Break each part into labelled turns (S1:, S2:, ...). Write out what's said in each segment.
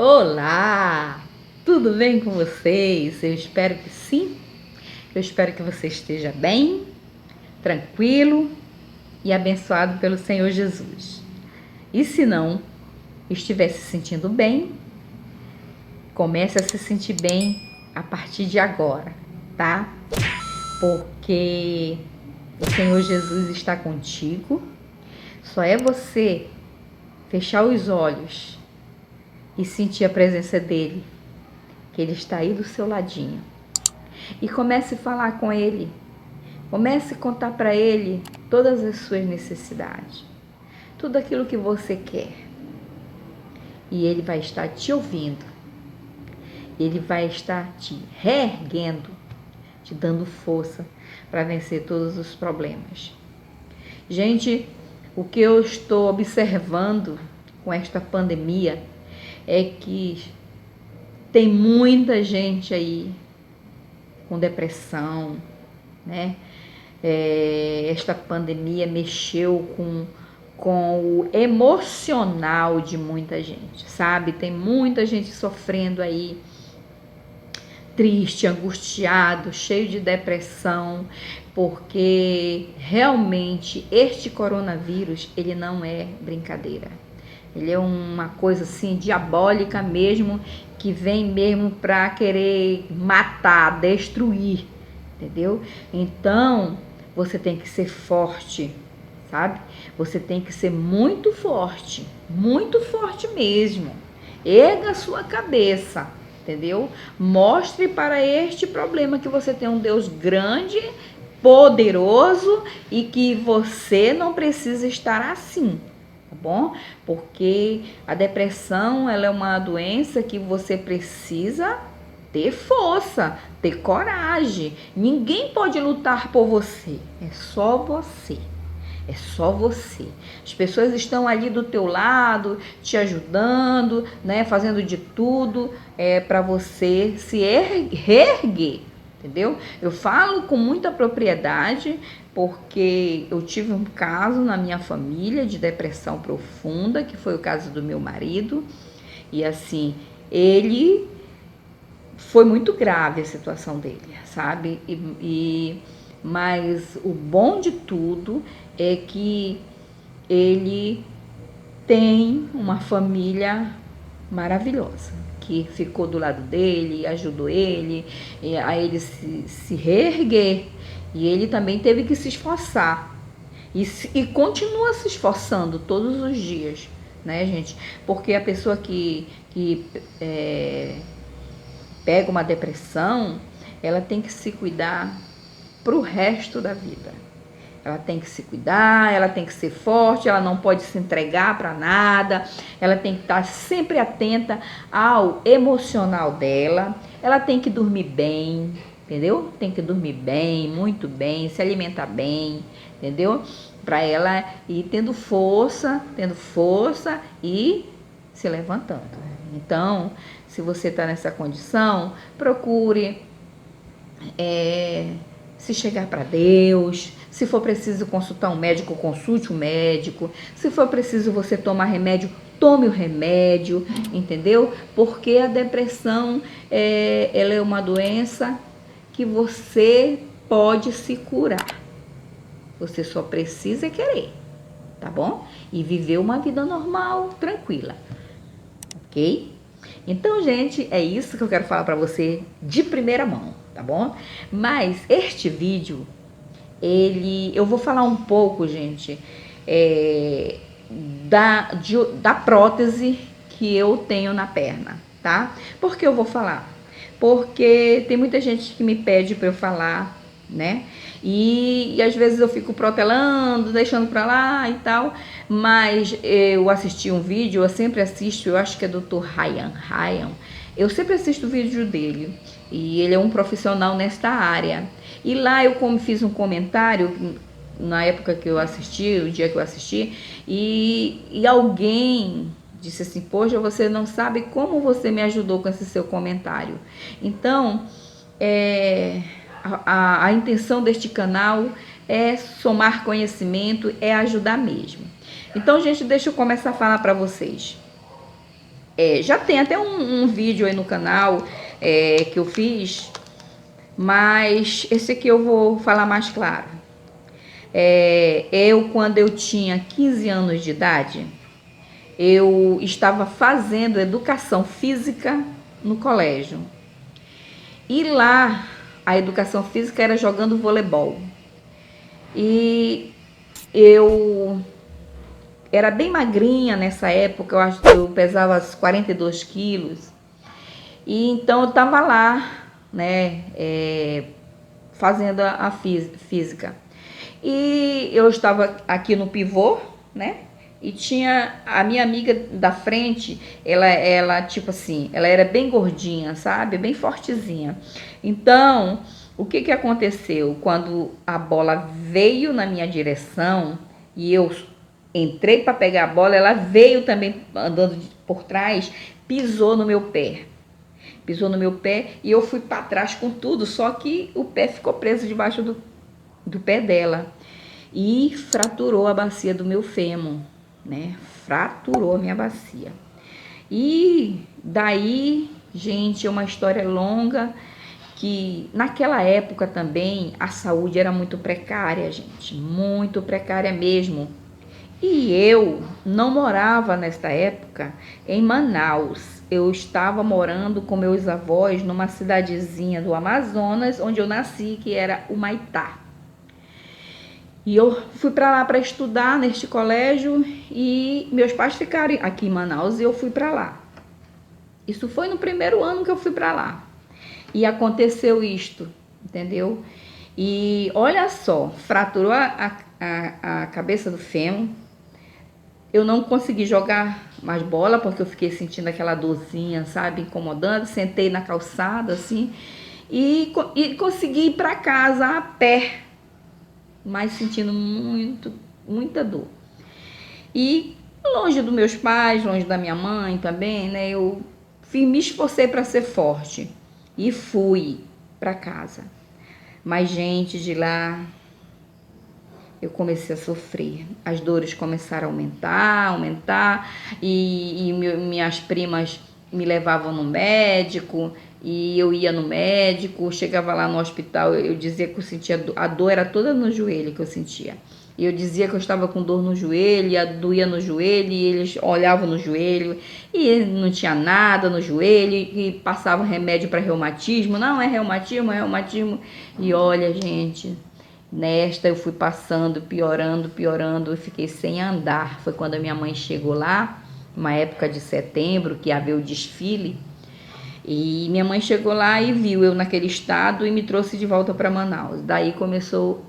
S1: Olá! Tudo bem com vocês? Eu espero que sim. Eu espero que você esteja bem, tranquilo e abençoado pelo Senhor Jesus. E se não estiver se sentindo bem, comece a se sentir bem a partir de agora, tá? Porque o Senhor Jesus está contigo. Só é você fechar os olhos e sentir a presença dele, que ele está aí do seu ladinho. E comece a falar com ele. Comece a contar para ele todas as suas necessidades, tudo aquilo que você quer. E ele vai estar te ouvindo. Ele vai estar te reerguendo, te dando força para vencer todos os problemas. Gente, o que eu estou observando com esta pandemia é que tem muita gente aí com depressão, né? Esta pandemia mexeu com o emocional de muita gente, sabe? Tem muita gente sofrendo aí, triste, angustiado, cheio de depressão, porque realmente este coronavírus, ele não é brincadeira. Ele é uma coisa assim diabólica mesmo, que vem mesmo para querer matar, destruir, entendeu? Então, você tem que ser forte, sabe? Você tem que ser muito forte mesmo. Erga a sua cabeça, entendeu? Mostre para este problema que você tem um Deus grande, poderoso e que você não precisa estar assim, tá bom? Porque a depressão, ela é uma doença que você precisa ter força, ter coragem. Ninguém pode lutar por você, é só você. É só você. As pessoas estão ali do teu lado, te ajudando, né, fazendo de tudo para você se reerguer, entendeu? Eu falo com muita propriedade porque eu tive um caso na minha família de depressão profunda, que foi o caso do meu marido, e assim, ele foi muito grave a situação dele, sabe? Mas o bom de tudo é que ele tem uma família maravilhosa, que ficou do lado dele, ajudou ele, a ele se reerguer. E ele também teve que se esforçar. E continua se esforçando todos os dias, né, gente? Porque a pessoa que pega uma depressão, ela tem que se cuidar pro resto da vida. Ela tem que se cuidar, ela tem que ser forte, ela não pode se entregar para nada, ela tem que estar sempre atenta ao emocional dela, ela tem que dormir bem, entendeu? Tem que dormir bem, muito bem, se alimentar bem, entendeu? Para ela ir tendo força e se levantando. Então, se você está nessa condição, procure se chegar para Deus. Se for preciso consultar um médico, consulte um médico. Se for preciso você tomar remédio, tome o remédio, entendeu? Porque a depressão ela é uma doença que você pode se curar. Você só precisa querer, tá bom? E viver uma vida normal, tranquila, ok? Então, gente, é isso que eu quero falar para você de primeira mão, tá bom? Mas este vídeo, eu vou falar um pouco, gente, da prótese que eu tenho na perna, tá? Por que eu vou falar? Porque tem muita gente que me pede para eu falar, né? E às vezes eu fico protelando, deixando para lá e tal, mas eu assisti um vídeo, eu sempre assisto, eu acho que é Dr. Ryan, eu sempre assisto o vídeo dele, e ele é um profissional nesta área. E lá eu fiz um comentário na época que eu assisti, o dia que eu assisti, e alguém disse assim: poxa, você não sabe como você me ajudou com esse seu comentário. Então, a intenção deste canal é somar conhecimento, é ajudar mesmo. Então, gente, deixa eu começar a falar para vocês. Já tem até um vídeo aí no canal que eu fiz, mas esse aqui eu vou falar mais claro. Quando eu tinha 15 anos de idade, eu estava fazendo educação física no colégio. E lá, a educação física era jogando voleibol. E eu era bem magrinha nessa época, eu acho que eu pesava 42 quilos. E então eu estava lá, né, fazendo a física. E eu estava aqui no pivô, né, e tinha a minha amiga da frente, ela tipo assim, ela era bem gordinha, sabe, bem fortezinha. Então, o que aconteceu? Quando a bola veio na minha direção e eu entrei para pegar a bola, ela veio também andando por trás, pisou no meu pé. Pisou no meu pé e eu fui para trás com tudo, só que o pé ficou preso debaixo do pé dela. E fraturou a bacia do meu fêmur, né? Fraturou a minha bacia. E daí, gente, é uma história longa, que naquela época também a saúde era muito precária, gente, muito precária mesmo. E eu não morava nesta época em Manaus. Eu estava morando com meus avós numa cidadezinha do Amazonas, onde eu nasci, que era Humaitá. E eu fui para lá para estudar neste colégio e meus pais ficaram aqui em Manaus e eu fui para lá. Isso foi no primeiro ano que eu fui para lá. E aconteceu isto, entendeu? E olha só, fraturou a cabeça do fêmur. Eu não consegui jogar mais bola porque eu fiquei sentindo aquela dorzinha, sabe, incomodando. Sentei na calçada assim e consegui ir para casa a pé, mas sentindo muita dor. E longe dos meus pais, longe da minha mãe também, né? Eu me esforcei para ser forte e fui para casa. Mas, gente, de lá eu comecei a sofrer. As dores começaram a aumentar, e minhas primas me levavam no médico, e eu ia no médico, chegava lá no hospital, eu dizia que eu sentia a dor era toda no joelho que eu sentia. E eu dizia que eu estava com dor no joelho, doía no joelho, e eles olhavam no joelho, e não tinha nada no joelho, e passavam remédio para reumatismo. Não, é reumatismo, é reumatismo. E olha, gente, nesta eu fui passando, piorando, eu fiquei sem andar. Foi quando a minha mãe chegou lá, uma época de setembro, que havia o desfile, e minha mãe chegou lá e viu eu naquele estado e me trouxe de volta para Manaus. Daí começou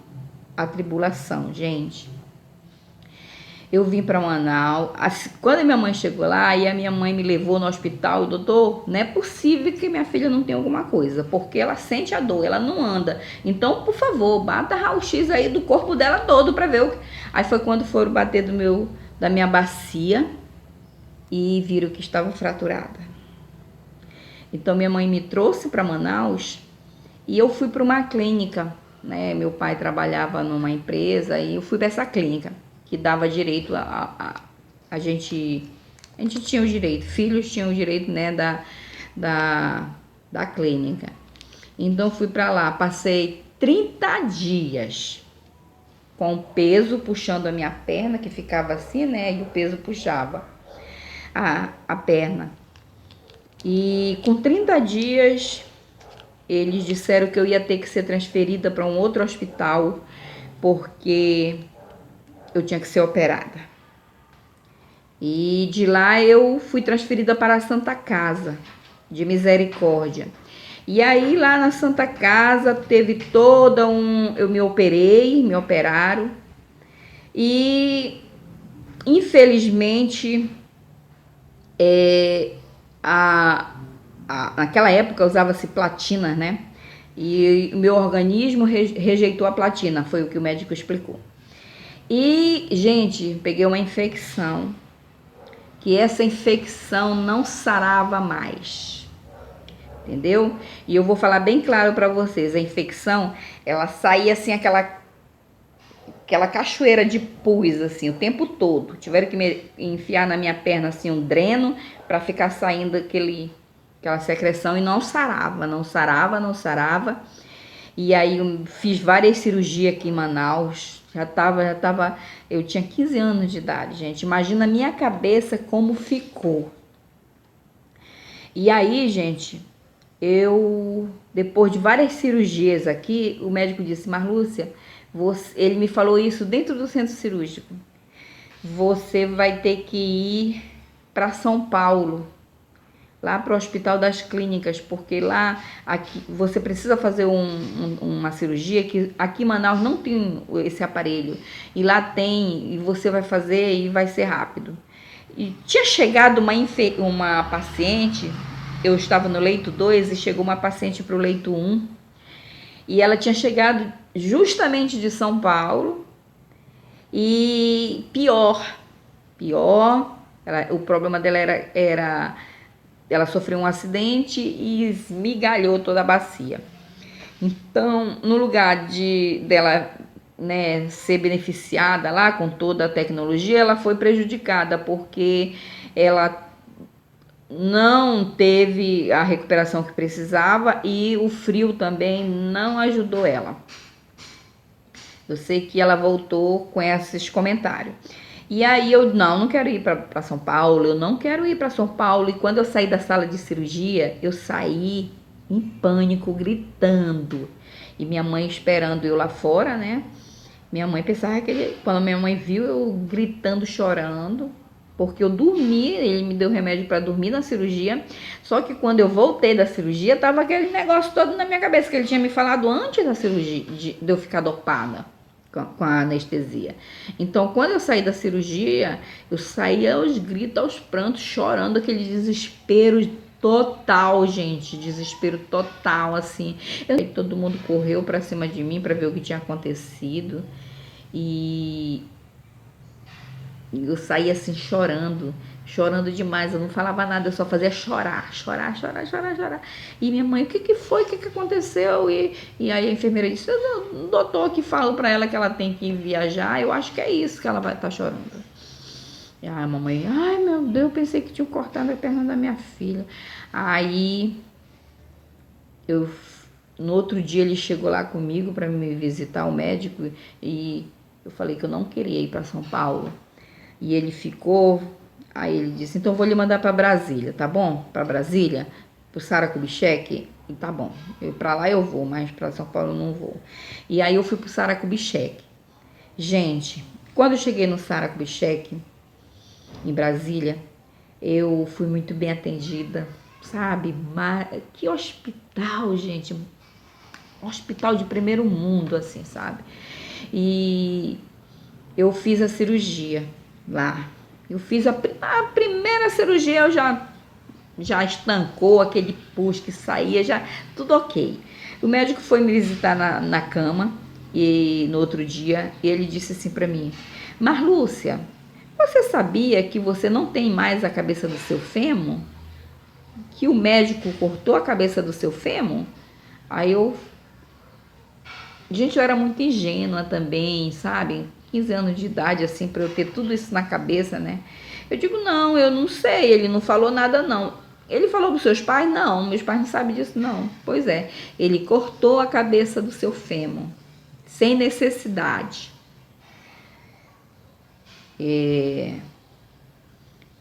S1: a tribulação, gente. Eu vim para Manaus. Quando a minha mãe chegou lá, e a minha mãe me levou no hospital, doutor, não é possível que minha filha não tenha alguma coisa, porque ela sente a dor, ela não anda. Então, por favor, bata raio-x aí do corpo dela todo para ver o que... Aí foi quando foram bater da minha bacia e viram que estava fraturada. Então, minha mãe me trouxe para Manaus e eu fui para uma clínica, né? Meu pai trabalhava numa empresa e eu fui para essa clínica que dava direito a gente tinha o direito, filhos tinham o direito, né, da clínica. Então fui para lá, passei 30 dias com o peso puxando a minha perna, que ficava assim, né, e o peso puxava a perna. E com 30 dias eles disseram que eu ia ter que ser transferida para um outro hospital, porque eu tinha que ser operada. E de lá eu fui transferida para a Santa Casa de Misericórdia. E aí lá na Santa Casa teve eu me operaram. E infelizmente naquela época usava-se platina, né? E o meu organismo rejeitou a platina, foi o que o médico explicou. E, gente, peguei uma infecção, que essa infecção não sarava mais, entendeu? E eu vou falar bem claro para vocês, a infecção, ela saía assim, aquela aquela cachoeira de pus, assim, o tempo todo. Tiveram que me enfiar na minha perna, assim, um dreno para ficar saindo aquela secreção e não sarava, não sarava, não sarava. E aí eu fiz várias cirurgias aqui em Manaus. Eu tinha 15 anos de idade, gente. Imagina a minha cabeça como ficou. E aí, gente, depois de várias cirurgias aqui, o médico disse: Marlúcia, ele me falou isso dentro do centro cirúrgico. Você vai ter que ir para São Paulo, lá para o Hospital das Clínicas, porque aqui, você precisa fazer uma cirurgia que aqui em Manaus não tem esse aparelho. E lá tem, e você vai fazer e vai ser rápido. E tinha chegado uma paciente, eu estava no leito 2 e chegou uma paciente para o leito 1. E ela tinha chegado justamente de São Paulo e pior, o problema dela era ela sofreu um acidente e esmigalhou toda a bacia. Então, no lugar dela, né, ser beneficiada lá com toda a tecnologia, ela foi prejudicada porque ela não teve a recuperação que precisava e o frio também não ajudou ela. Eu sei que ela voltou com esses comentários. E aí eu não quero ir para São Paulo, eu não quero ir para São Paulo. E quando eu saí da sala de cirurgia, eu saí em pânico, gritando. E minha mãe esperando eu lá fora, né? Minha mãe pensava quando minha mãe viu eu gritando, chorando, porque eu dormi, ele me deu remédio para dormir na cirurgia. Só que quando eu voltei da cirurgia, tava aquele negócio todo na minha cabeça que ele tinha me falado antes da cirurgia, de eu ficar dopada com a anestesia. Então, quando eu saí da cirurgia, eu saí aos gritos, aos prantos, chorando, aquele desespero total, gente, desespero total, assim. Todo mundo correu pra cima de mim pra ver o que tinha acontecido e eu saí assim chorando demais, eu não falava nada, eu só fazia chorar. E minha mãe, o que foi? O que aconteceu? E aí a enfermeira disse: o doutor que falou pra ela que ela tem que viajar, eu acho que é isso que ela vai estar chorando. E a mamãe, ai meu Deus, eu pensei que tinha cortado a perna da minha filha. Aí no outro dia ele chegou lá comigo para me visitar, o médico, e eu falei que eu não queria ir para São Paulo. E ele ficou, aí ele disse: então vou lhe mandar para Brasília, tá bom? Para Brasília, pro Sara Kubitschek, e tá bom. Para lá eu vou, mas para São Paulo eu não vou. E aí eu fui pro Sara Kubitschek. Gente, quando eu cheguei no Sara Kubitschek, em Brasília, eu fui muito bem atendida, sabe? Mas que hospital, gente, hospital de primeiro mundo, assim, sabe? E eu fiz a cirurgia lá. Eu fiz a primeira cirurgia, eu já estancou aquele pus que saía, já tudo ok. O médico foi me visitar na cama e no outro dia ele disse assim para mim: Marlúcia, você sabia que você não tem mais a cabeça do seu fêmur? Que o médico cortou a cabeça do seu fêmur? Aí gente, eu era muito ingênua também, sabe? 15 anos de idade, assim, para eu ter tudo isso na cabeça, né? Eu digo: não, eu não sei, ele não falou nada, não. Ele falou pros seus pais? Não, meus pais não sabem disso, não. Pois é, ele cortou a cabeça do seu fêmur, sem necessidade.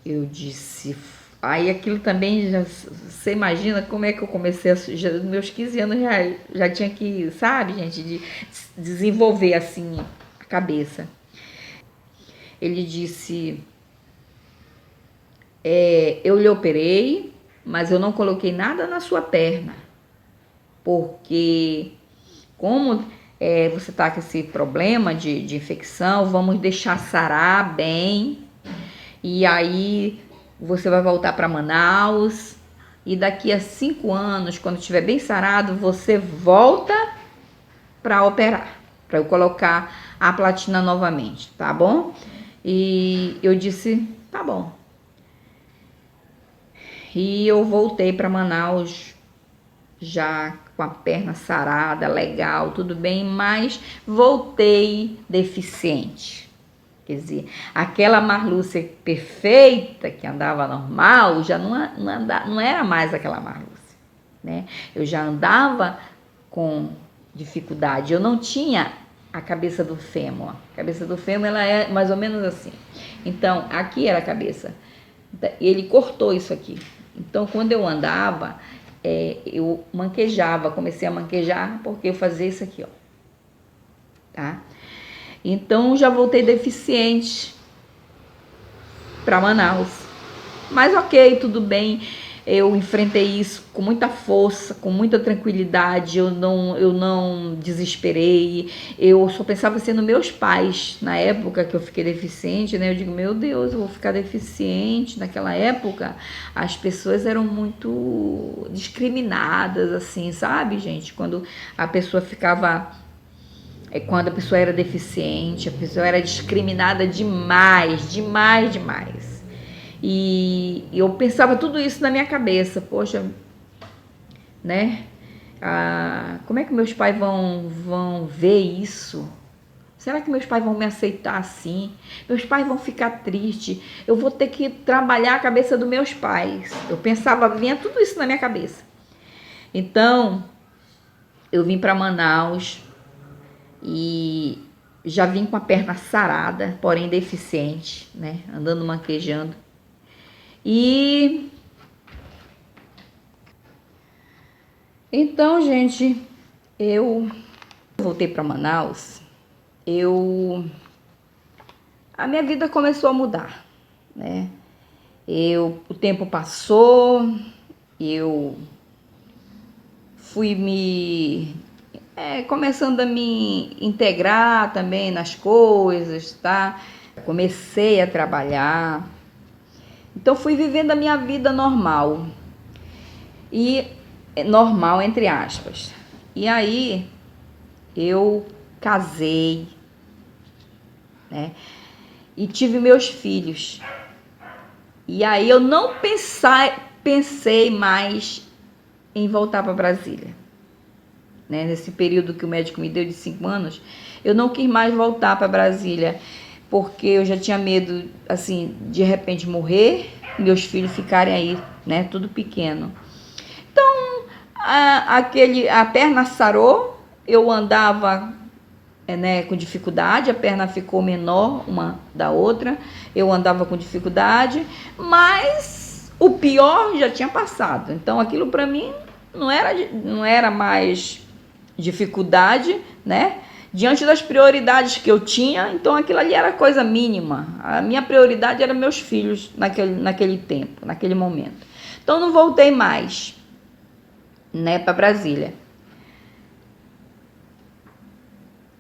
S1: Eu disse... Aí aquilo também, você imagina como é que eu comecei, nos meus 15 anos já tinha que, sabe, gente, de desenvolver assim a cabeça. Ele disse: eu lhe operei, mas eu não coloquei nada na sua perna, porque como você tá com esse problema de infecção, vamos deixar sarar bem, e aí você vai voltar para Manaus, e daqui a 5 anos, quando estiver bem sarado, você volta para operar, para eu colocar a platina novamente, tá bom? E eu disse: tá bom. E eu voltei para Manaus já com a perna sarada, legal, tudo bem, mas voltei deficiente. Quer dizer, aquela Marlúcia perfeita que andava normal, já não era mais aquela Marlúcia, né? Eu já andava com dificuldade, eu não tinha a cabeça do fêmur. A cabeça do fêmur, ela é mais ou menos assim. Então, aqui era a cabeça. Ele cortou isso aqui. Então, quando eu andava, eu manquejava, comecei a manquejar porque eu fazia isso aqui, ó. Tá? Então, já voltei deficiente para Manaus. Mas ok, tudo bem. Eu enfrentei isso com muita força, com muita tranquilidade. Eu não desesperei. Eu só pensava assim nos meus pais. Na época que eu fiquei deficiente, né? Eu digo, meu Deus, eu vou ficar deficiente. Naquela época, as pessoas eram muito discriminadas, assim, sabe, gente? Quando a pessoa era deficiente, a pessoa era discriminada demais, demais, demais. E eu pensava tudo isso na minha cabeça, poxa, né? Como é que meus pais vão ver isso? Será que meus pais vão me aceitar assim? Meus pais vão ficar tristes? Eu vou ter que trabalhar a cabeça dos meus pais. Eu pensava, vinha tudo isso na minha cabeça. Então, eu vim para Manaus e já vim com a perna sarada, porém deficiente, né? Andando manquejando. E então, gente, eu voltei para Manaus. A minha vida começou a mudar, né? O tempo passou, eu fui começando a me integrar também nas coisas, tá? Comecei a trabalhar. Então fui vivendo a minha vida normal. E normal entre aspas. E aí eu casei, né? E tive meus filhos. E aí eu não pensei mais em voltar para Brasília, né? Nesse período que o médico me deu de 5 anos, eu não quis mais voltar para Brasília, porque eu já tinha medo, assim, de repente morrer, meus filhos ficarem aí, né? Tudo pequeno. Então, a perna sarou, eu andava com dificuldade, a perna ficou menor uma da outra, eu andava com dificuldade, mas o pior já tinha passado. Então, aquilo para mim não era mais dificuldade, né? Diante das prioridades que eu tinha, então aquilo ali era coisa mínima. A minha prioridade era meus filhos naquele tempo, naquele momento. Então, não voltei mais, né, para Brasília.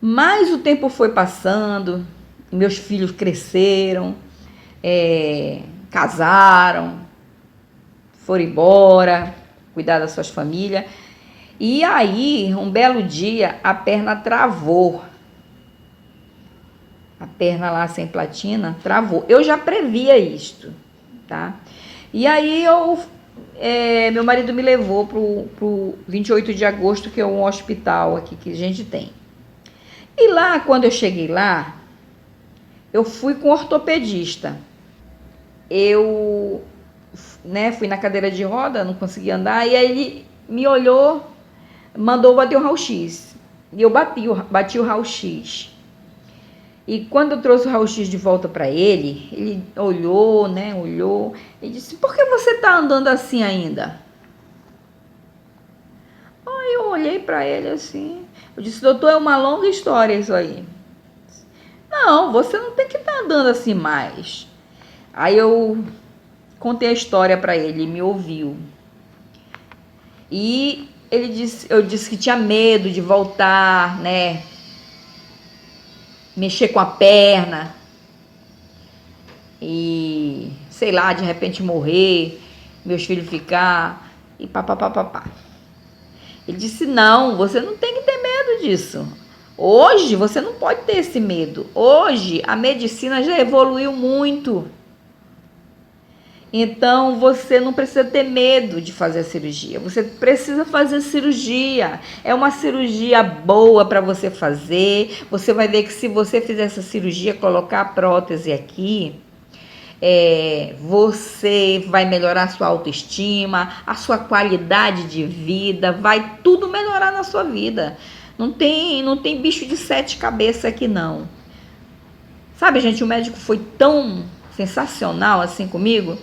S1: Mas o tempo foi passando, meus filhos cresceram, casaram, foram embora, cuidar das suas famílias. E aí, um belo dia, a perna travou. A perna lá sem platina travou. Eu já previa isto, tá? E aí meu marido me levou pro 28 de agosto, que é um hospital aqui que a gente tem. E lá, quando eu cheguei lá, eu fui com o ortopedista. Eu fui na cadeira de roda, não conseguia andar, e aí ele me olhou, mandou bater o raio-x. E eu bati o raio-x. E quando eu trouxe o raio-x de volta para ele olhou, olhou, e disse, por que você tá andando assim ainda? Aí eu olhei para ele assim, eu disse, doutor, é uma longa história isso aí. Não, você não tem que estar andando assim mais. Aí eu contei a história para ele, me ouviu. E eu disse que tinha medo de voltar, né? Mexer com a perna. E, sei lá, de repente morrer, meus filhos ficar e papapá. Ele disse, não, você não tem que ter medo disso. Hoje você não pode ter esse medo. Hoje a medicina já evoluiu muito. Então você não precisa ter medo de fazer a cirurgia. Você precisa fazer a cirurgia. É uma cirurgia boa para você fazer. Você vai ver que se você fizer essa cirurgia, colocar a prótese aqui, você vai melhorar a sua autoestima, a sua qualidade de vida, vai tudo melhorar na sua vida. Não tem bicho de 7 cabeças aqui não. Sabe, gente, o médico foi tão sensacional assim comigo.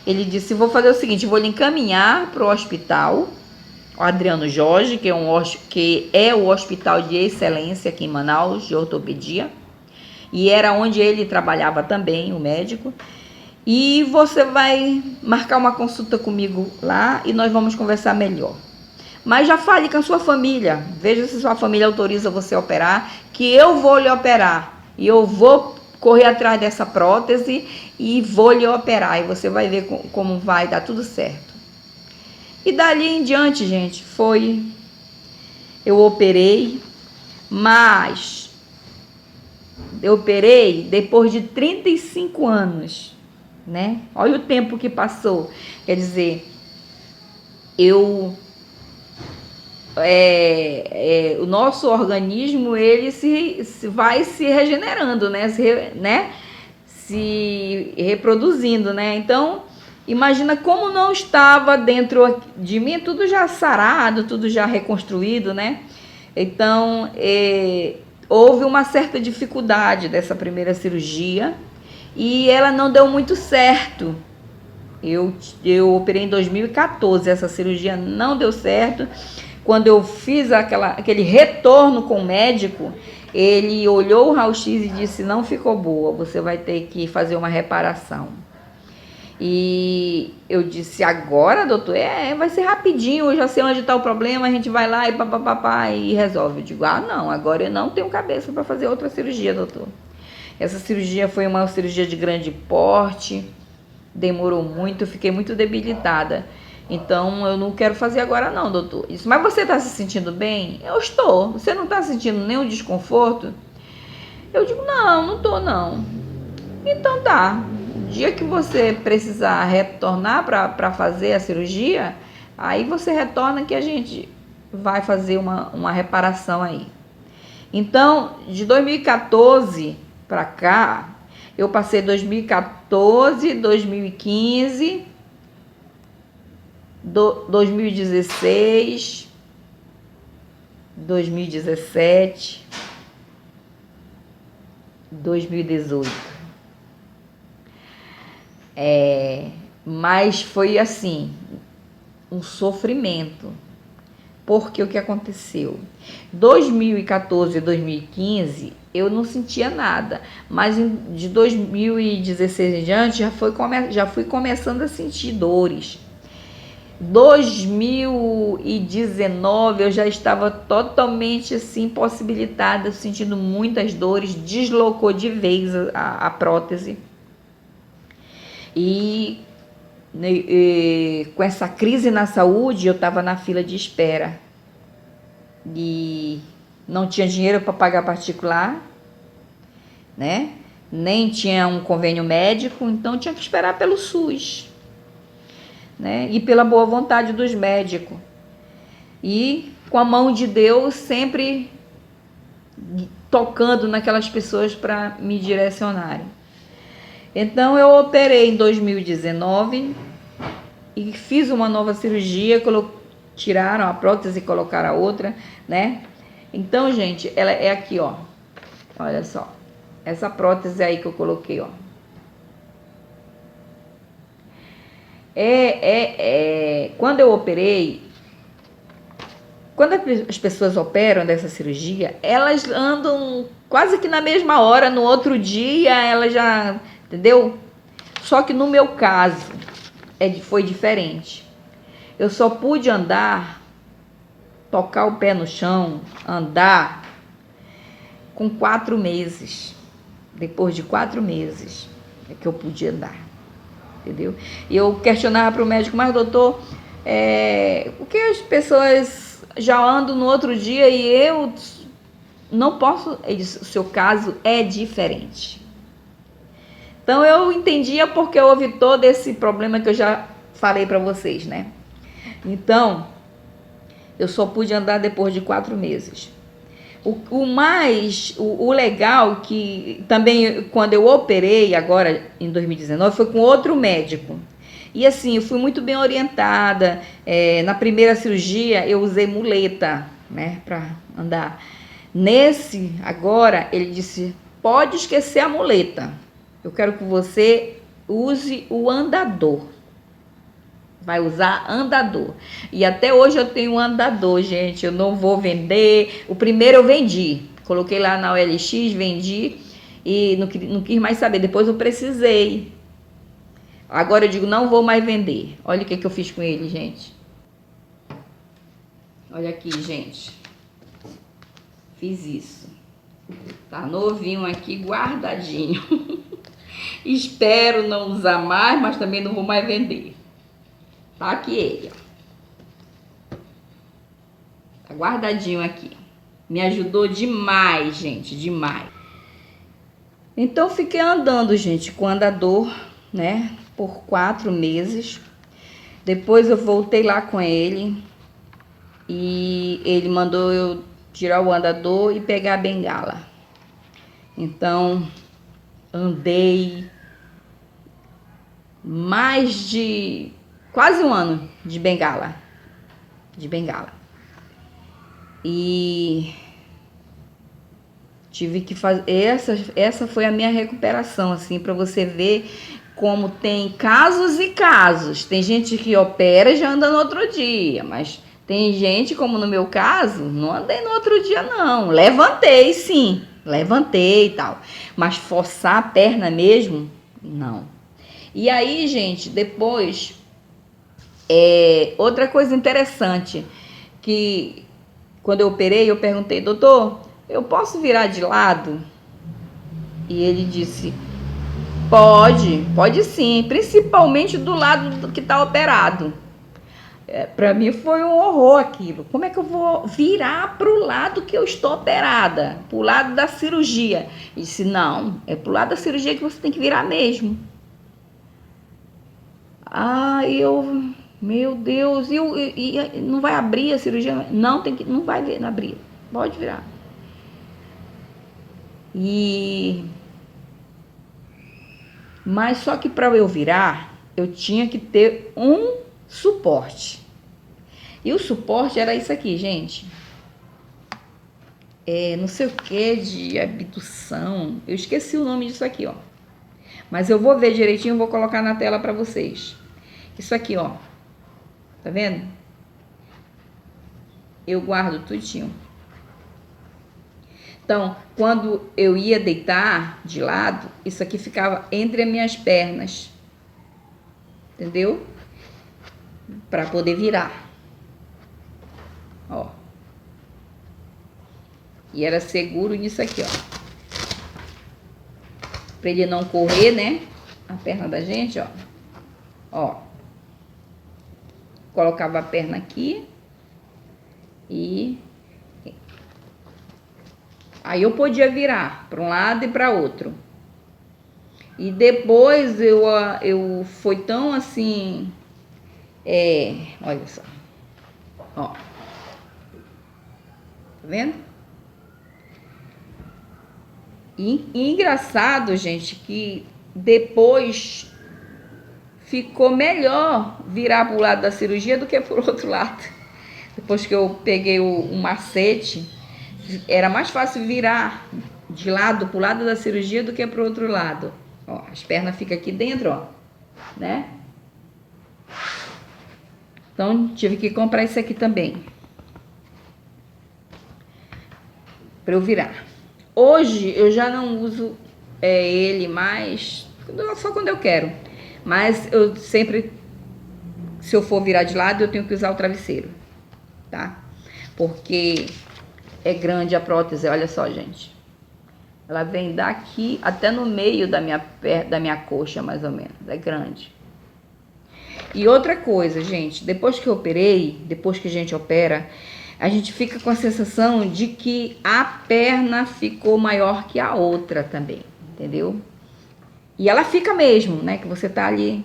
S1: Ele disse, vou fazer o seguinte, vou lhe encaminhar para o hospital, o Adriano Jorge, que é o hospital de excelência aqui em Manaus, de ortopedia. E era onde ele trabalhava também, o médico. E você vai marcar uma consulta comigo lá e nós vamos conversar melhor. Mas já fale com a sua família. Veja se sua família autoriza você a operar, que eu vou lhe operar. E eu vou correr atrás dessa prótese e vou lhe operar. E você vai ver como vai dar tudo certo. E dali em diante, gente, eu operei, mas eu operei depois de 35 anos, né? Olha o tempo que passou. Quer dizer, o nosso organismo, ele vai se regenerando, né? Se reproduzindo, né? Então, imagina como não estava dentro de mim, tudo já sarado, tudo já reconstruído, né? Então, houve uma certa dificuldade dessa primeira cirurgia e ela não deu muito certo. Eu operei em 2014, essa cirurgia não deu certo. Quando eu fiz aquele retorno com o médico, ele olhou o raio-x e disse, não ficou boa, você vai ter que fazer uma reparação. E eu disse, agora, doutor? Vai ser rapidinho, eu já sei onde está o problema, a gente vai lá e papapá e resolve. Eu digo, não, agora eu não tenho cabeça para fazer outra cirurgia, doutor. Essa cirurgia foi uma cirurgia de grande porte, demorou muito, eu fiquei muito debilitada. Então, eu não quero fazer agora não, doutor. Isso, mas você está se sentindo bem? Eu estou. Você não está sentindo nenhum desconforto? Eu digo, não estou não. Então tá. O dia que você precisar retornar para fazer a cirurgia, aí você retorna que a gente vai fazer uma reparação aí. Então, de 2014 para cá, eu passei 2014, 2015... 2016, 2017, 2018. Mas foi assim, um sofrimento. Porque o que aconteceu? 2014 e 2015 eu não sentia nada, mas de 2016 em diante já fui começando a sentir dores. 2019 eu já estava totalmente assim impossibilitada, sentindo muitas dores, deslocou de vez a prótese. E com essa crise na saúde, eu estava na fila de espera. E não tinha dinheiro para pagar particular, né? Nem tinha um convênio médico, então tinha que esperar pelo SUS. Né? E pela boa vontade dos médicos. E com a mão de Deus sempre tocando naquelas pessoas para me direcionarem. Então eu operei em 2019 e fiz uma nova cirurgia, tiraram a prótese e colocaram a outra, né? Então, gente, ela é aqui, ó. Olha só. Essa prótese aí que eu coloquei, ó. Quando eu operei, quando as pessoas operam dessa cirurgia, elas andam quase que na mesma hora, no outro dia elas já, entendeu? Só que no meu caso foi diferente. Eu só pude andar, tocar o pé no chão, andar com 4 meses. Depois de 4 meses é que eu podia andar. Entendeu? E eu questionava para o médico, mas doutor, por que as pessoas já andam no outro dia e eu não posso? Ele disse, o seu caso é diferente. Então eu entendia porque houve todo esse problema que eu já falei para vocês, né? Então, eu só pude andar depois de 4 meses. O legal que também quando eu operei agora em 2019 foi com outro médico. E assim, eu fui muito bem orientada. Na primeira cirurgia eu usei muleta, né, para andar. Nesse agora ele disse: pode esquecer a muleta. Eu quero que você use o andador. Vai usar andador. E até hoje eu tenho um andador, gente. Eu não vou vender. O primeiro eu vendi. Coloquei lá na OLX, vendi. E não quis mais saber. Depois eu precisei. Agora eu digo, não vou mais vender. Olha o que eu fiz com ele, gente. Olha aqui, gente. Fiz isso. Tá novinho aqui, guardadinho. Espero não usar mais, mas também não vou mais vender. Tá aqui ele, ó. Tá guardadinho aqui. Me ajudou demais, gente, demais. Então, fiquei andando, gente, com andador, né, por 4 meses. Depois eu voltei lá com ele e ele mandou eu tirar o andador e pegar a bengala. Então, andei mais de quase 1 ano de bengala. E tive que fazer. Essa foi a minha recuperação, assim, para você ver como tem casos e casos. Tem gente que opera e já anda no outro dia, mas tem gente, como no meu caso, não andei no outro dia, não. Levantei, sim, levantei e tal, mas forçar a perna mesmo, não. E aí, gente, depois. Outra coisa interessante, que quando eu operei, eu perguntei: doutor, eu posso virar de lado? E ele disse: pode sim, principalmente do lado que está operado. Para mim foi um horror aquilo. Como é que eu vou virar para o lado que eu estou operada? Para o lado da cirurgia? Ele disse: não, é para o lado da cirurgia que você tem que virar mesmo. Meu Deus, e não vai abrir a cirurgia? Não, não vai abrir, pode virar. Mas só que para eu virar, eu tinha que ter um suporte. E o suporte era isso aqui, gente. Não sei o que de abdução. Eu esqueci o nome disso aqui, ó. Mas eu vou ver direitinho, vou colocar na tela para vocês. Isso aqui, ó. Tá vendo? Eu guardo tudinho. Então, quando eu ia deitar de lado, isso aqui ficava entre as minhas pernas. Entendeu? Para poder virar. Ó. E era seguro nisso aqui, ó. Para ele não correr, né? A perna da gente, ó. Ó. Colocava a perna aqui e aí eu podia virar para um lado e para outro. E depois eu foi tão assim, olha só, ó, tá vendo? E engraçado, gente, que depois ficou melhor virar para o lado da cirurgia do que para o outro lado. Depois que eu peguei o macete, era mais fácil virar de lado para o lado da cirurgia do que para o outro lado. Ó, as pernas ficam aqui dentro, ó, né? Então, tive que comprar esse aqui também, para eu virar. Hoje, eu já não uso ele mais, só quando eu quero. Mas eu sempre, se eu for virar de lado, eu tenho que usar o travesseiro, tá? Porque é grande a prótese, olha só, gente. Ela vem daqui até no meio da minha coxa, mais ou menos. É grande. E outra coisa, gente, depois que eu operei, depois que a gente opera, a gente fica com a sensação de que a perna ficou maior que a outra também, entendeu? E ela fica mesmo, né? Que você tá ali.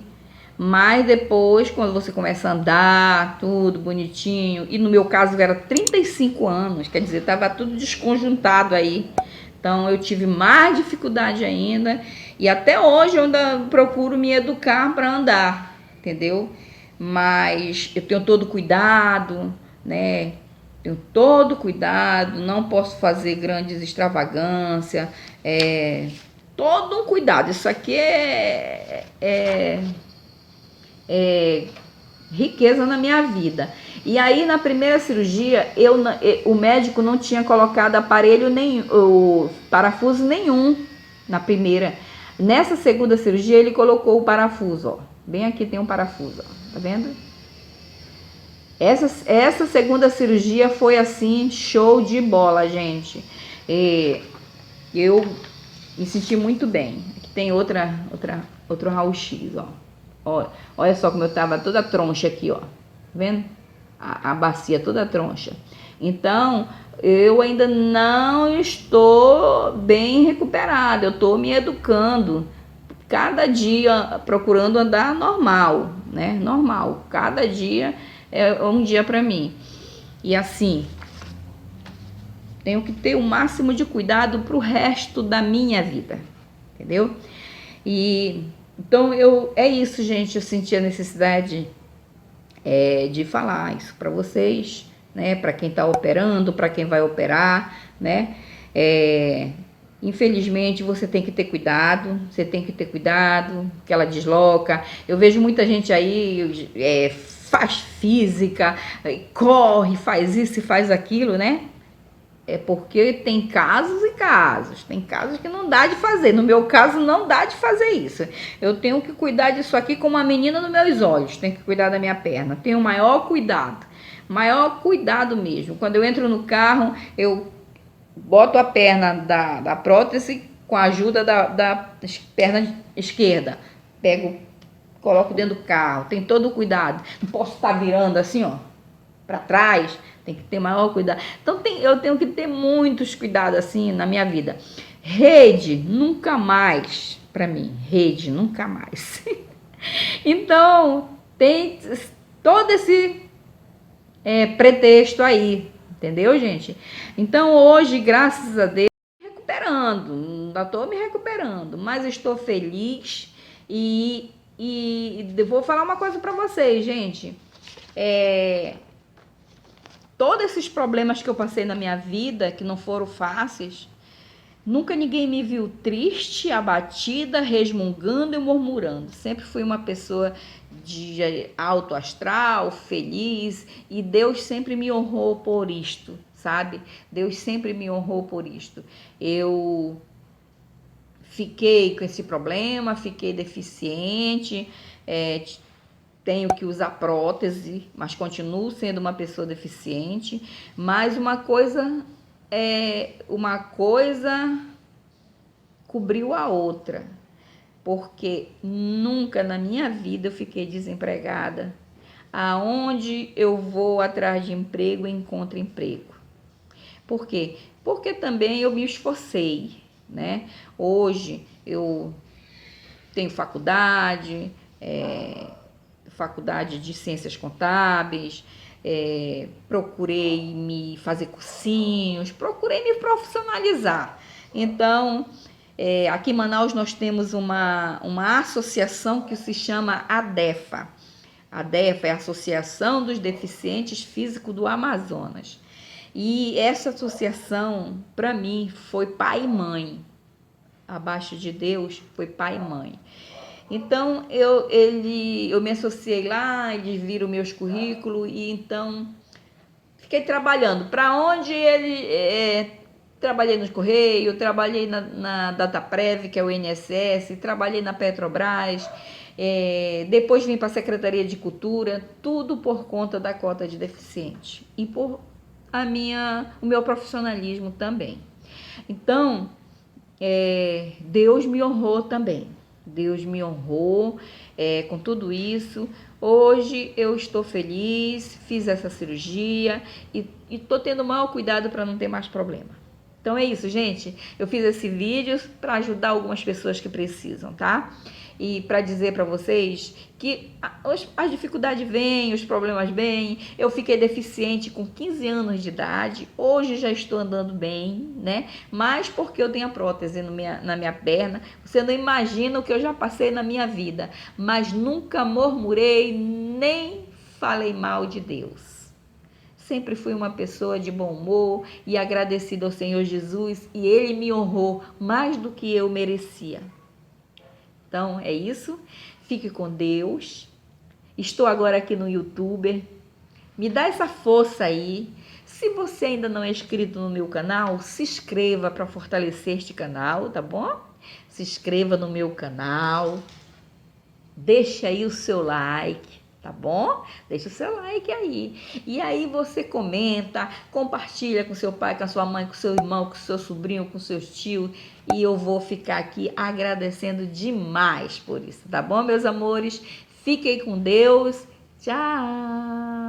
S1: Mas depois, quando você começa a andar, tudo bonitinho, e no meu caso era 35 anos, quer dizer, tava tudo desconjuntado aí. Então eu tive mais dificuldade ainda, e até hoje eu ainda procuro me educar para andar, entendeu? Mas eu tenho todo cuidado, né? Tenho todo cuidado, não posso fazer grandes extravagâncias, todo um cuidado. Isso aqui é riqueza na minha vida. E aí na primeira cirurgia o médico não tinha colocado aparelho nenhum, o parafuso nenhum na primeira. Nessa segunda cirurgia ele colocou o parafuso, ó. Bem aqui tem um parafuso, ó. Tá vendo? Essa segunda cirurgia foi assim, show de bola, gente. Eu me senti muito bem. Aqui tem outro raio-x, ó. Olha só como eu tava toda troncha aqui, ó. Tá vendo? A bacia toda troncha. Então, eu ainda não estou bem recuperada. Eu estou me educando. Cada dia procurando andar normal, né? Normal. Cada dia é um dia para mim. E assim, tenho que ter o máximo de cuidado pro resto da minha vida. Entendeu? E então é isso, gente. Eu senti a necessidade de falar isso para vocês, né? Para quem está operando, para quem vai operar, né? Infelizmente você tem que ter cuidado, que ela desloca. Eu vejo muita gente aí faz física, corre, faz isso e faz aquilo, né? É porque tem casos e casos. Tem casos que não dá de fazer. No meu caso, não dá de fazer isso. Eu tenho que cuidar disso aqui como uma menina nos meus olhos. Tenho que cuidar da minha perna. Tenho o maior cuidado. Maior cuidado mesmo. Quando eu entro no carro, eu boto a perna da prótese com a ajuda da perna esquerda. Coloco dentro do carro. Tem todo o cuidado. Não posso estar virando assim, ó, para trás. Tem que ter maior cuidado. Então eu tenho que ter muitos cuidados assim na minha vida. Rede, nunca mais para mim. Rede, nunca mais. Então, tem todo esse pretexto aí. Entendeu, gente? Então, hoje, graças a Deus, recuperando. Ainda estou me recuperando. Mas estou feliz. E vou falar uma coisa para vocês, gente. Todos esses problemas que eu passei na minha vida, que não foram fáceis, nunca ninguém me viu triste, abatida, resmungando e murmurando. Sempre fui uma pessoa de alto astral, feliz, e Deus sempre me honrou por isto, sabe? Deus sempre me honrou por isto. Eu fiquei com esse problema, fiquei deficiente, tenho que usar prótese, mas continuo sendo uma pessoa deficiente. Mas uma coisa cobriu a outra, porque nunca na minha vida eu fiquei desempregada. Aonde eu vou atrás de emprego, encontro emprego. Por quê? Porque também eu me esforcei, né? Hoje eu tenho faculdade de ciências contábeis, procurei me fazer cursinhos, procurei me profissionalizar. Então, aqui em Manaus nós temos uma associação que se chama ADEFA. A ADEFA é a Associação dos Deficientes Físicos do Amazonas. E essa associação, para mim, foi pai e mãe. Abaixo de Deus, foi pai e mãe. Então, eu me associei lá, eles viram meus currículos e então fiquei trabalhando. Para onde trabalhei no Correio, trabalhei na Dataprev, que é o INSS, trabalhei na Petrobras, depois vim para a Secretaria de Cultura, tudo por conta da cota de deficiente e por o meu profissionalismo também. Então, Deus me honrou também. Deus me honrou com tudo isso. Hoje eu estou feliz, fiz essa cirurgia e estou tendo o maior cuidado para não ter mais problema. Então é isso, gente. Eu fiz esse vídeo para ajudar algumas pessoas que precisam, tá? E para dizer para vocês que as dificuldades vêm, os problemas vêm. Eu fiquei deficiente com 15 anos de idade, hoje já estou andando bem, né? Mas porque eu tenho a prótese na minha perna, você não imagina o que eu já passei na minha vida, mas nunca murmurei nem falei mal de Deus. Sempre fui uma pessoa de bom humor e agradecida ao Senhor Jesus, e Ele me honrou mais do que eu merecia. Então é isso, fique com Deus. Estou agora aqui no YouTube, me dá essa força aí. Se você ainda não é inscrito no meu canal, se inscreva para fortalecer este canal, tá bom? Se inscreva no meu canal, deixa aí o seu like, tá bom? Deixa o seu like aí. E aí você comenta, compartilha com seu pai, com a sua mãe, com seu irmão, com seu sobrinho, com seus tios. E eu vou ficar aqui agradecendo demais por isso, tá bom, meus amores? Fiquem com Deus. Tchau!